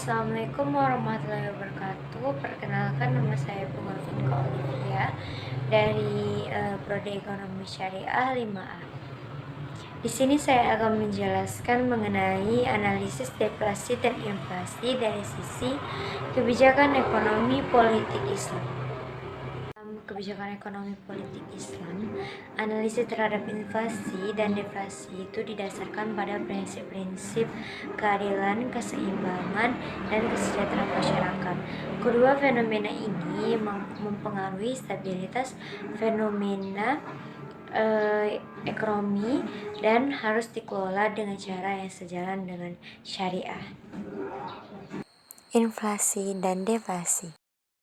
Assalamualaikum warahmatullahi wabarakatuh. Perkenalkan, nama saya Pumavinka Olivia dari Prodi Ekonomi Syariah 5A. Di sini saya akan menjelaskan mengenai analisis deflasi dan inflasi dari sisi kebijakan ekonomi politik Islam. Kebijakan ekonomi politik Islam, analisis terhadap inflasi dan deflasi itu didasarkan pada prinsip-prinsip keadilan, keseimbangan, dan kesejahteraan masyarakat. Kedua fenomena ini mempengaruhi stabilitas fenomena ekonomi dan harus dikelola dengan cara yang sejalan dengan syariah. Inflasi dan deflasi.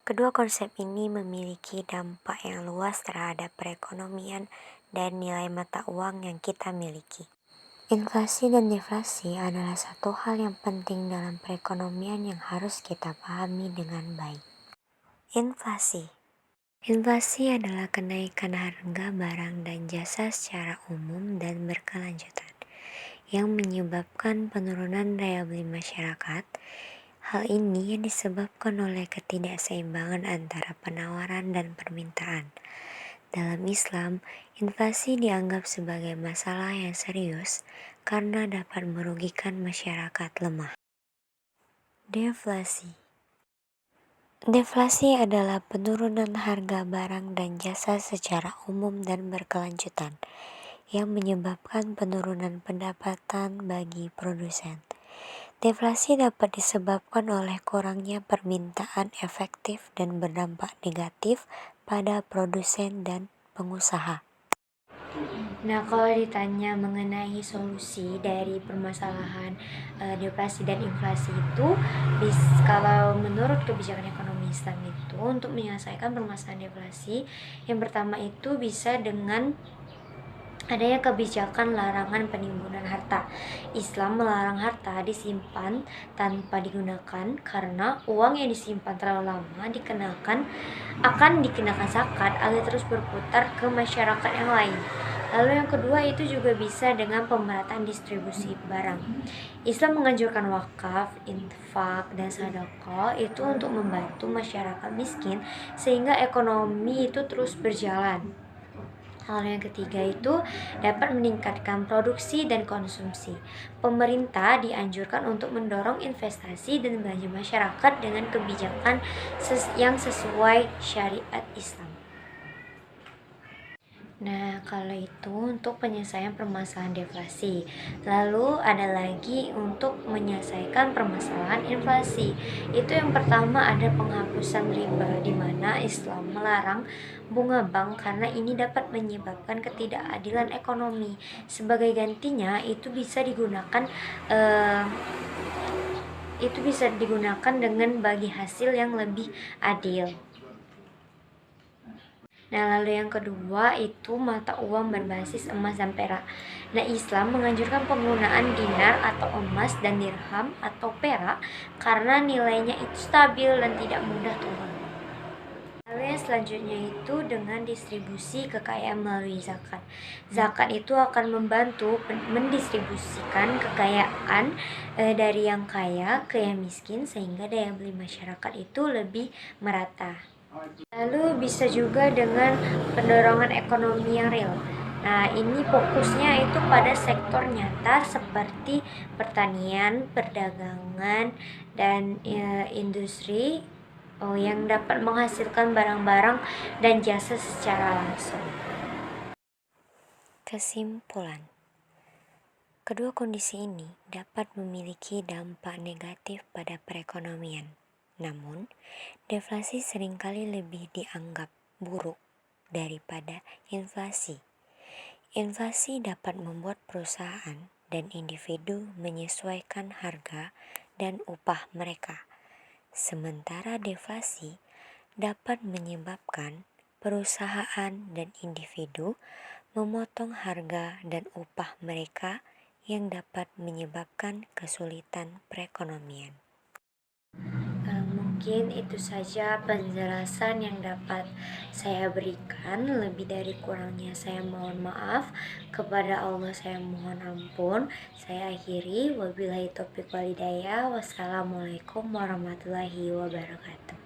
Kedua konsep ini memiliki dampak yang luas terhadap perekonomian dan nilai mata uang yang kita miliki. Inflasi dan deflasi adalah satu hal yang penting dalam perekonomian yang harus kita pahami dengan baik. Inflasi adalah kenaikan harga barang dan jasa secara umum dan berkelanjutan yang menyebabkan penurunan daya beli masyarakat. Hal ini yang disebabkan oleh ketidakseimbangan antara penawaran dan permintaan. Dalam Islam, inflasi dianggap sebagai masalah yang serius karena dapat merugikan masyarakat lemah. Deflasi adalah penurunan harga barang dan jasa secara umum dan berkelanjutan yang menyebabkan penurunan pendapatan bagi produsen. Deflasi dapat disebabkan oleh kurangnya permintaan efektif dan berdampak negatif pada produsen dan pengusaha. Nah, kalau ditanya mengenai solusi dari permasalahan deflasi dan inflasi itu, kalau menurut kebijakan ekonomi Islam itu untuk menyelesaikan permasalahan deflasi, yang pertama itu bisa dengan adanya kebijakan larangan penimbunan harta. Islam melarang harta disimpan tanpa digunakan karena uang yang disimpan terlalu lama akan dikenakan zakat agar terus berputar ke masyarakat yang lain. Lalu yang kedua itu juga bisa dengan pemerataan distribusi barang. Islam menganjurkan wakaf, infak, dan sedekah itu untuk membantu masyarakat miskin sehingga ekonomi itu terus berjalan. Hal yang ketiga itu dapat meningkatkan produksi dan konsumsi. Pemerintah dianjurkan untuk mendorong investasi dan belanja masyarakat dengan kebijakan yang sesuai syariat Islam. Nah, kalau itu untuk penyelesaian permasalahan deflasi. Lalu ada lagi untuk menyelesaikan permasalahan inflasi. Itu yang pertama ada penghapusan riba, di mana Islam melarang bunga bank karena ini dapat menyebabkan ketidakadilan ekonomi. Sebagai gantinya itu bisa digunakan dengan bagi hasil yang lebih adil. Nah, lalu yang kedua itu mata uang berbasis emas dan perak. Nah, Islam menganjurkan penggunaan dinar atau emas dan dirham atau perak karena nilainya itu stabil dan tidak mudah turun. Lalu yang selanjutnya itu dengan distribusi kekayaan melalui zakat. Zakat itu akan membantu mendistribusikan kekayaan dari yang kaya ke yang miskin sehingga daya beli masyarakat itu lebih merata. Lalu bisa juga dengan pendorongan ekonomi yang real. Nah, ini fokusnya itu pada sektor nyata seperti pertanian, perdagangan, dan industri yang dapat menghasilkan barang-barang dan jasa secara langsung. Kesimpulan, kedua kondisi ini dapat memiliki dampak negatif pada perekonomian. Namun, deflasi seringkali lebih dianggap buruk daripada inflasi. Inflasi dapat membuat perusahaan dan individu menyesuaikan harga dan upah mereka. Sementara deflasi dapat menyebabkan perusahaan dan individu memotong harga dan upah mereka yang dapat menyebabkan kesulitan perekonomian. mungkin itu saja penjelasan yang dapat saya berikan. Lebih dari kurangnya saya mohon maaf. Kepada Allah saya mohon ampun. Saya akhiri. Wabillahi taufiq walhidayah. Wassalamualaikum warahmatullahi wabarakatuh.